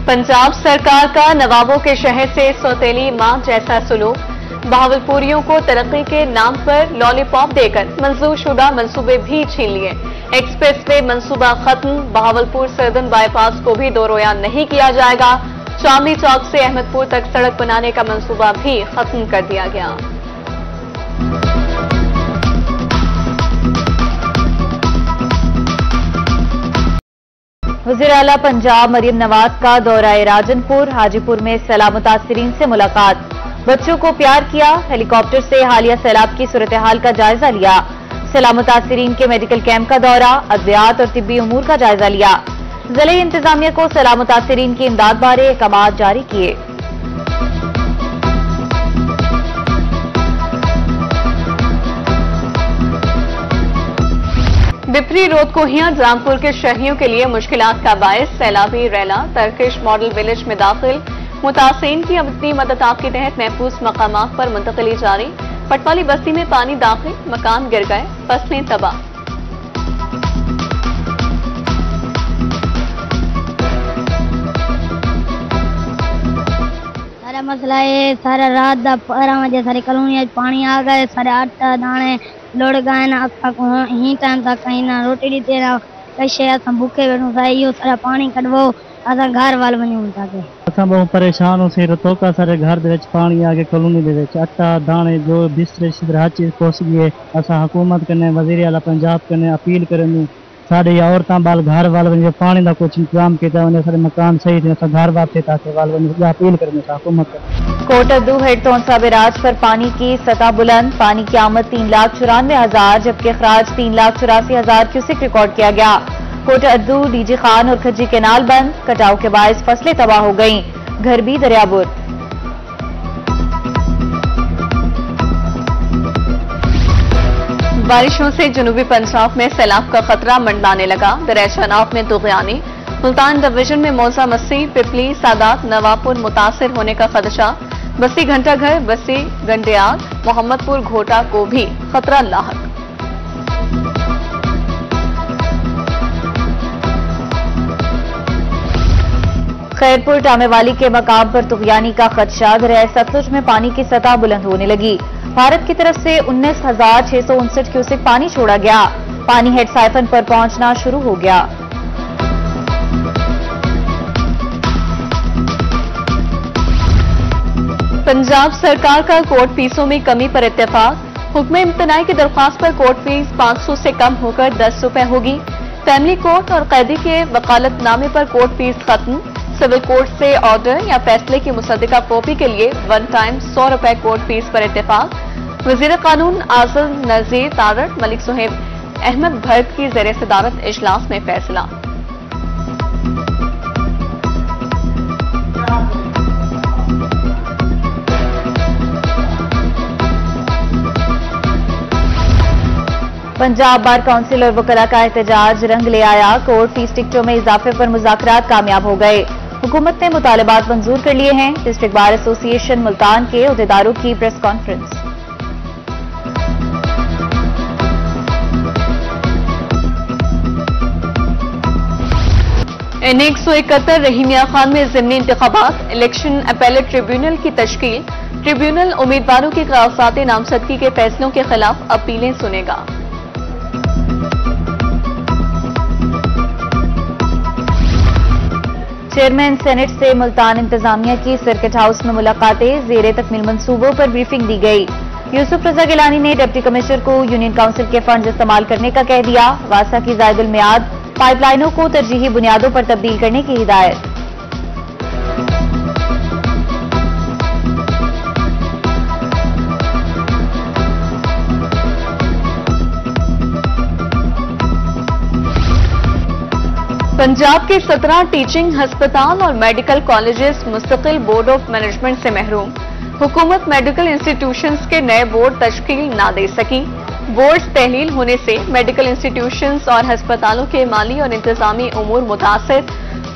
पंजाब सरकार का नवाबों के शहर से सौतेली मां जैसा सलूक, बहावलपुरियों को तरक्की के नाम पर लॉलीपॉप देकर मंजूर शुदा मंसूबे भी छीन लिए। एक्सप्रेस वे मंसूबा खत्म, बहावलपुर सरदन बाईपास को भी दोरोया नहीं किया जाएगा। चांदनी चौक से अहमदपुर तक सड़क बनाने का मंसूबा भी खत्म कर दिया गया। वज़ीर आला पंजाब मरियम नवाज का दौरा राजनपुर, हाजीपुर में सैलाब मुतासिरीन से मुलाकात, बच्चों को प्यार किया, हेलीकॉप्टर से हालिया सैलाब की सूरत हाल का जायजा लिया, सैलाब मुतासिरीन के मेडिकल कैंप का दौरा, अद्वियात और तिब्बी उमूर का जायजा लिया, जिले इंतजामिया को सैलाब मुतासिरीन की इमदाद बारे अहकाम जारी किए। बिपरी रोड कोहियां जामपुर के शहरियों के लिए मुश्किलात का बायस, सैलाबी रैला तरकिश मॉडल विलेज में दाखिल, मुतासिरीन की अपनी मदद आप के तहत महफूज मकामात पर मुंतकली जारी। पटवाली बस्ती में पानी दाखिल, मकान गिर गए, फसलें तबाह। सारा मसला है, सारा रात दा 12 बजे सारी कॉलोनी पानी आ गए, सारे आटा दाने लुड़ गए ना, असा को ही टाइम तक कहीं ना रोटी दी ना कैसे अस भूखे बैठूं था, यो सारा पानी कढवो असा घर वाल वणूं ताके असा बहुत परेशान हो सी। तो का सारे घर दे विच पानी आ गए, कॉलोनी दे विच आटा दाने जो बिस्तरे शिदर हर चीज पहुंच गई। असा हुकूमत कने वज़ीर आला पंजाब कने अपील करनी साड़ी औरतां बाल घर वाल वने पानी दा कुछ इंतजाम किया वने, सारे मकान सही थे, असा घर वापस ताके वाल वने अपील करनी हुकूमत। कोट अद्दू हेड तोंसा बैराज पर पानी की सतह बुलंद, पानी की आमद 3,94,000 जबकि अखराज 3,84,000 क्यूसेक रिकॉर्ड किया गया। कोट अद्दू, डीजी खान और खज्जी कैनाल बंद, कटाव के बायस फसलें तबाह हो गईं, घर भी दरियाबुर। बारिशों से जनूबी पंजाब में सैलाब का खतरा मंडलाने लगा, दरियाशानाब में तुग़यानी, मुल्तान डिवीजन में मौजा मस्सी, पिपली, सादात, नवाबपुर मुतासिर होने का खदशा, बस्ती घंटाघर, बस्ती गंडियाल, मोहम्मदपुर घोटा को भी खतरा लाहक। खैरपुर टामेवाली के मकाम पर तुग़यानी का खदशा, दरिया सतलुज में पानी की सतह बुलंद होने लगी। भारत की तरफ से 19,659 क्यूसेक पानी छोड़ा गया, पानी हेड साइफन पर पहुंचना शुरू हो गया। पंजाब सरकार का कोर्ट फीसों में कमी पर इत्तेफाक, हुक्म इम्तनाई की दरख्वास्त पर कोर्ट फीस 500 से कम होकर 10 रुपए होगी। फैमिली कोर्ट और कैदी के वकालतनामे पर कोर्ट फीस खत्म, सिविल कोर्ट से ऑर्डर या फैसले की मुसद्दिका कॉपी के लिए वन टाइम 100 रुपए कोर्ट फीस पर इत्तेफाक। वजीर कानून आज़म नज़ीर तारड़ मलिक सुहेब अहमद भर्त की ज़ेर सदारत इजलास में फैसला। पंजाब बार काउंसिल और वकला का एहतजाज रंग ले आया, कोर्ट फीस टिकटों में इजाफे पर मुज़ाकरात कामयाब हो गए, हुकूमत ने मुतालबात मंजूर कर लिए हैं। डिस्ट्रिक्ट बार एसोसिएशन मुल्तान के उहदेदारों की प्रेस कॉन्फ्रेंस। इन 171 रहीमिया खान में ज़िमनी इंतखाबात, इलेक्शन अपीलेट ट्रिब्यूनल की तश्कील, ट्रिब्यूनल उम्मीदवारों की कागजात नामजदगी के फैसलों के खिलाफ अपीलें सुनेगा। चेयरमैन सेनेट से मुल्तान इंतजामिया की सर्किट हाउस में मुलाकातें, ज़ेरे तकमील मंसूबों पर ब्रीफिंग दी गई। यूसुफ रजा गिलानी ने डिप्टी कमिश्नर को यूनियन काउंसिल के फंड इस्तेमाल करने का कह दिया। वासा की जायदुल मियाद पाइपलाइनों को तरजीही बुनियादों पर तब्दील करने की हिदायत। पंजाब के 17 टीचिंग हस्पताल और मेडिकल कॉलेजेस मुस्तकिल बोर्ड ऑफ मैनेजमेंट से महरूम, हुकूमत मेडिकल इंस्टीट्यूशंस के नए बोर्ड तश्कील ना दे सकी। बोर्ड तहलील होने से मेडिकल इंस्टीट्यूशंस और हस्पतालों के माली और इंतजामी उमूर मुतासिर।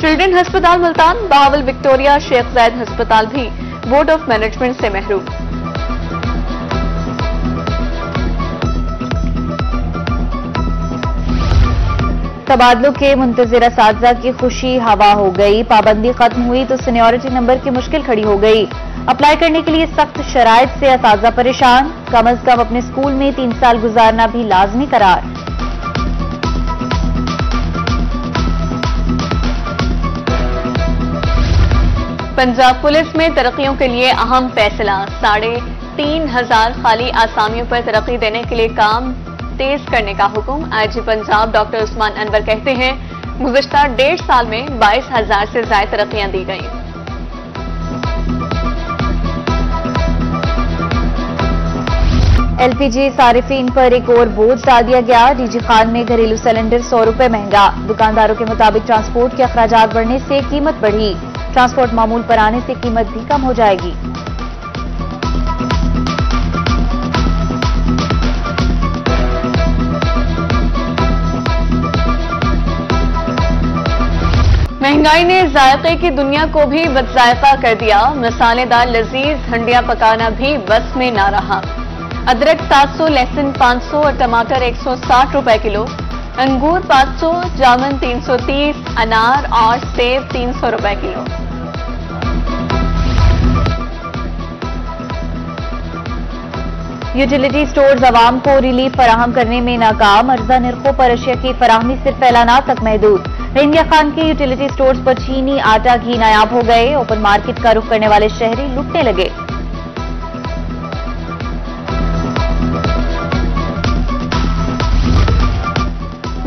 चिल्ड्रन हस्पताल मुल्तान, बहावल विक्टोरिया, शेख जायद हस्पताल भी बोर्ड ऑफ मैनेजमेंट से महरूम। तबादलों के मुंतजिर असातिज़ा की खुशी हवा हो गई। पाबंदी खत्म हुई तो सीनियरिटी नंबर की मुश्किल खड़ी हो गई। अप्लाई करने के लिए सख्त शराइत से असातिज़ा परेशान। कम अज कम अपने स्कूल में 3 साल गुजारना भी लाजमी करार। पंजाब पुलिस में तरक्कियों के लिए अहम फैसला। 3,500 खाली आसामियों पर तरक्की देने के लिए काम तेज करने का हुक्म। आईजी पंजाब डॉक्टर उस्मान अनवर कहते हैं, गुज़िश्ता 1.5 साल में 22,000 से ज्यादा तरक्कियां दी गई। एलपीजी सारिफीन पर एक और बोझ डाल दिया गया। डीजी खान में घरेलू सिलेंडर 100 रुपए महंगा। दुकानदारों के मुताबिक ट्रांसपोर्ट के अखराजात बढ़ने से कीमत बढ़ी। ट्रांसपोर्ट मामूल पर आने से कीमत भी कम हो जाएगी। महंगाई ने जायके की दुनिया को भी बदजायका कर दिया। मसालेदार लजीज हंडिया पकाना भी बस में ना रहा। अदरक 700, लहसुन 500 और टमाटर 160 रुपए किलो। अंगूर 500, जामुन 330, अनार और सेब 300 रुपए किलो। यूटिलिटी स्टोर्स अवाम को रिलीफ फराहम करने में नाकाम। अर्जा निर्खों पर अशिया की फराहमी सिर्फ ऐलानात तक महदूद। इंडिया खान के यूटिलिटी स्टोर्स पर चीनी आटा घी नायाब हो गए। ओपन मार्केट का रुख करने वाले शहरी लुटने लगे।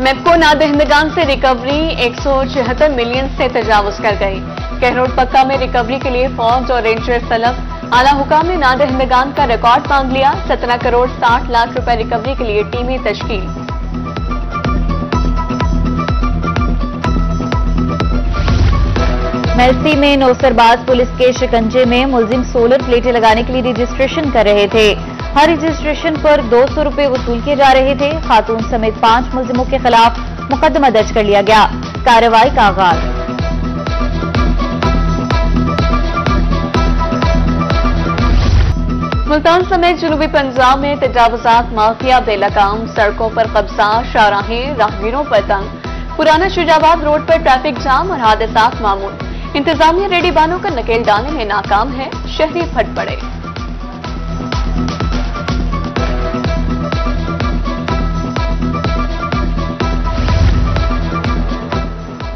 मेपको नादहिंदगान से रिकवरी 176 मिलियन से तजावुज कर गई। कहरोड पक्का में रिकवरी के लिए फौज और रेंजर्स तलब। आला हुकाम ने नादहिंदगान का रिकॉर्ड मांग लिया। 17 करोड़ 60 लाख रुपए रिकवरी के लिए टीमें तश्कील। मेलसी में नौसरबाज पुलिस के शिकंजे में मुलजिम सोलर प्लेटें लगाने के लिए रजिस्ट्रेशन कर रहे थे। हर रजिस्ट्रेशन पर 200 रुपए वसूल किए जा रहे थे। खातून समेत 5 मुलजिमों के खिलाफ मुकदमा दर्ज कर लिया गया। कार्रवाई का आगाज। मुल्तान समेत जनूबी पंजाब में तजावुजात माफिया बेलगाम। सड़कों पर कब्जा, शाहराहें राहगीरों पर तंग। पुराना शुजाबाद रोड पर ट्रैफिक जाम और हादसात मामूल। इंतजामिया रेडी बानों का नकेल डालने में नाकाम है। शहरी फट पड़े।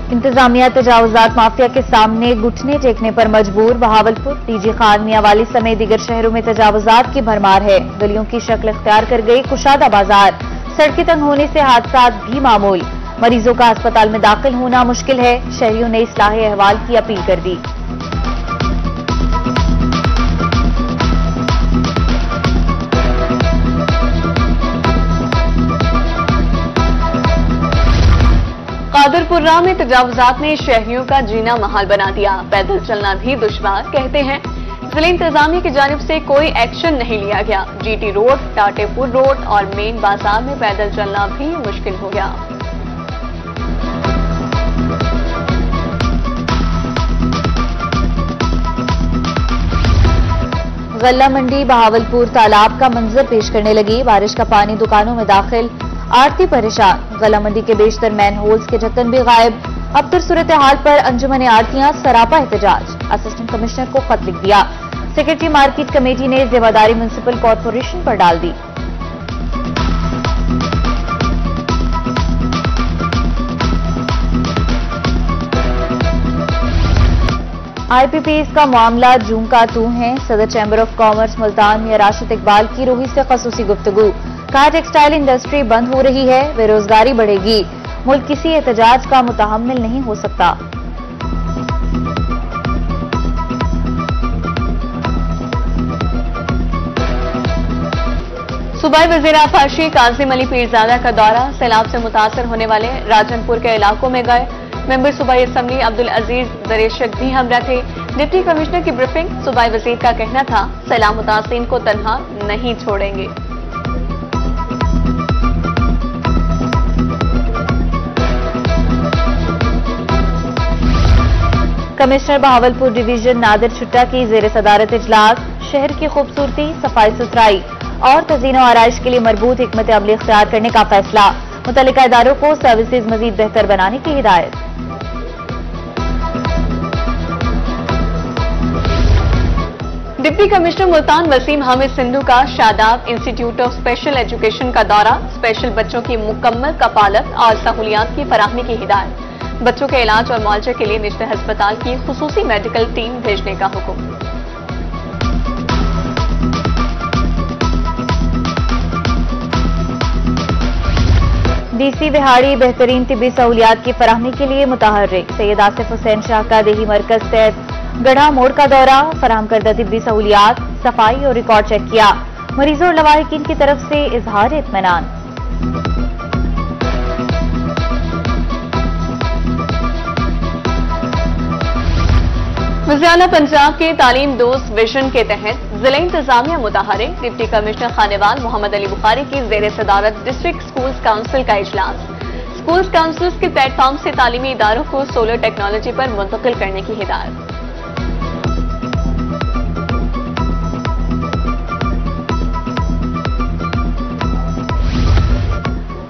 इंतजामिया तजावुजात माफिया के सामने घुटने टेकने पर मजबूर। बहावलपुर, डीजी खान, मियांवाली समेत दीगर शहरों में तजावुजात की भरमार है। गलियों की शक्ल इख्तियार कर गई कुशादा बाजार। सड़कें तंग होने से हादसात भी मामूल। मरीजों का अस्पताल में दाखिल होना मुश्किल है। शहरियों ने इस्लाह अहवाल की अपील कर दी। कादरपुरा में तजावुजात ने शहरियों का जीना महाल बना दिया। पैदल चलना भी दुश्वार। कहते हैं जिला इंतजामिया की जानिब से कोई एक्शन नहीं लिया गया। जीटी रोड, टाटेपुर रोड और मेन बाजार में पैदल चलना भी मुश्किल हो गया। गल्ला मंडी बहावलपुर तालाब का मंजर पेश करने लगी। बारिश का पानी दुकानों में दाखिल, आरती परेशान। गल्ला मंडी के बेशतर मैन होल्स के ढक्कन भी गायब। अबतर सूरत हाल पर अंजुमन आरतियां सरापा एहतजाज। असिस्टेंट कमिश्नर को खत लिख दिया। सेक्रेटरी मार्केट कमेटी ने जिम्मेदारी म्युनिसिपल कॉर्पोरेशन पर डाल दी। आईपीपीएस का मामला जूं का तू है। सदर चैंबर ऑफ कॉमर्स मुल्तान में राशिद इकबाल की रूही से खसूसी गुफ्तगू। कहा टेक्सटाइल इंडस्ट्री बंद हो रही है, बेरोजगारी बढ़ेगी। मुल्क किसी एहतजाज का मुतहम्मिल नहीं हो सकता। सूबाई वजीर आफाशी काजिम अली पीरजादा का दौरा। सैलाब से मुतासर होने वाले राजनपुर के इलाकों में गए। मेंबर सूबाई असम्बली अब्दुल अजीज दरेशक भी हमरा थे। डिप्टी कमिश्नर की ब्रीफिंग। सूबाई वजीर का कहना था सैलाब मुतासिरीन को तन्हा नहीं छोड़ेंगे। कमिश्नर बहावलपुर डिवीजन नादिर छुट्टा की जेर सदारत इजलास। शहर की खूबसूरती, सफाई सुथराई और तज़ीनो आराइश के लिए मरबूत हिकमत अमली इख्तियार करने का फैसला। मुतल्लिका इदारों को सर्विसेज मजीद बेहतर बनाने की हिदायत। डिप्टी कमिश्नर मुल्तान वसीम हामिद सिंधु का Shadab institute of special education का दौरा, स्पेशल बच्चों की मुकम्मल कफालत और सहूलियात की फराहमी की हिदायत। बच्चों के इलाज और मुआवजे के लिए निजता अस्पताल की खुसूसी मेडिकल टीम भेजने का हुक्म। डीसी विहाड़ी बेहतरीन तिब्बी सहूलियात की फराहमी के लिए मुतहर्रिक। सैयद आसिफ हुसैन शाह का देही मरकज तहत गढ़ा मोड़ का दौरा, फराहम करदा तिब्बी सहूलियात, सफाई और रिकॉर्ड चेक किया। मरीजों और लवाहिकीन की तरफ से इजहार इत्मीनान। वज़ीर-ए-आला पंजाब के तालीम दोस्त विजन के तहत जिला इंतजामिया मुतहर्रिक। डिप्टी कमिश्नर खानेवाल मोहम्मद अली बुखारी की ज़ेर सदारत डिस्ट्रिक्ट स्कूल्स काउंसिल का इजलास। स्कूल्स काउंसिल्स के प्लेटफॉर्म से तालीमी इदारों को सोलर टेक्नोलॉजी पर मुंतकिल करने की हिदायत।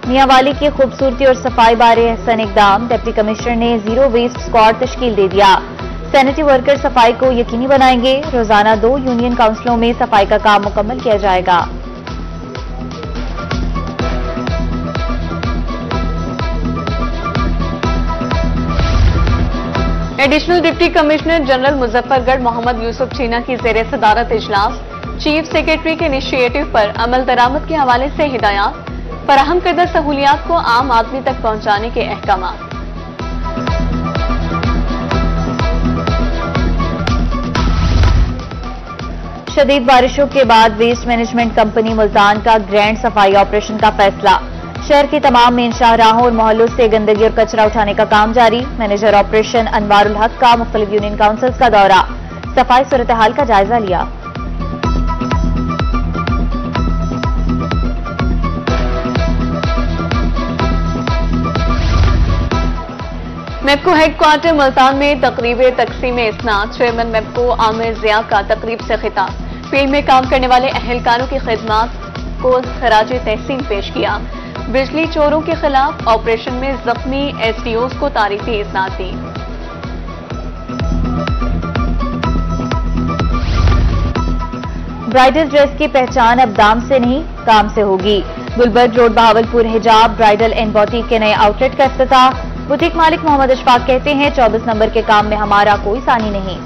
मियांवाली की खूबसूरती और सफाई बारे अहसन इकदाम। डिप्टी कमिश्नर ने जीरो वेस्ट स्क्वाड तश्कील दे दिया। सैनिटरी वर्कर सफाई को यकीनी बनाएंगे। रोजाना 2 यूनियन काउंसिलों में सफाई का काम मुकम्मल किया जाएगा। Additional deputy commissioner general Muzaffargarh Mohammad Yusuf Cheena की ज़ेर सदारत इजलास। चीफ सेक्रेटरी के इनिशिएटिव पर अमल दरामद के हवाले से हिदायत। फराहम करदा सहूलियात को आम आदमी तक पहुंचाने के अहकामात। शदीद बारिशों के बाद वेस्ट मैनेजमेंट कंपनी मुल्तान का ग्रैंड सफाई ऑपरेशन का फैसला। शहर की तमाम मेन शाहराहों और मोहल्लों से गंदगी और कचरा उठाने का काम जारी। मैनेजर ऑपरेशन अनवारुल हक का मुख्तलिफ यूनियन काउंसिल्स का दौरा, सफाई सूरत हाल का जायजा लिया। मेपको हेडक्वार्टर मुल्तान में तकरीब तकसीम इसनाद। चेयरमैन मेपको आमिर जिया का तकरीब से खिताब। फील्ड में काम करने वाले अहलकारों की खिदमत को खराज तहसीन पेश किया। बिजली चोरों के खिलाफ ऑपरेशन में जख्मी एसडीओज को तारीफी इसनाद दी। ब्राइडल ड्रेस की पहचान अब दाम से नहीं काम से होगी। गुलबर्ग रोड बहावलपुर हिजाब ब्राइडल एंड बॉटिक के नए आउटलेट का इफ्तिताह। बुटीक मालिक मोहम्मद अशफाक कहते हैं 24 नंबर के काम में हमारा कोई सानी नहीं।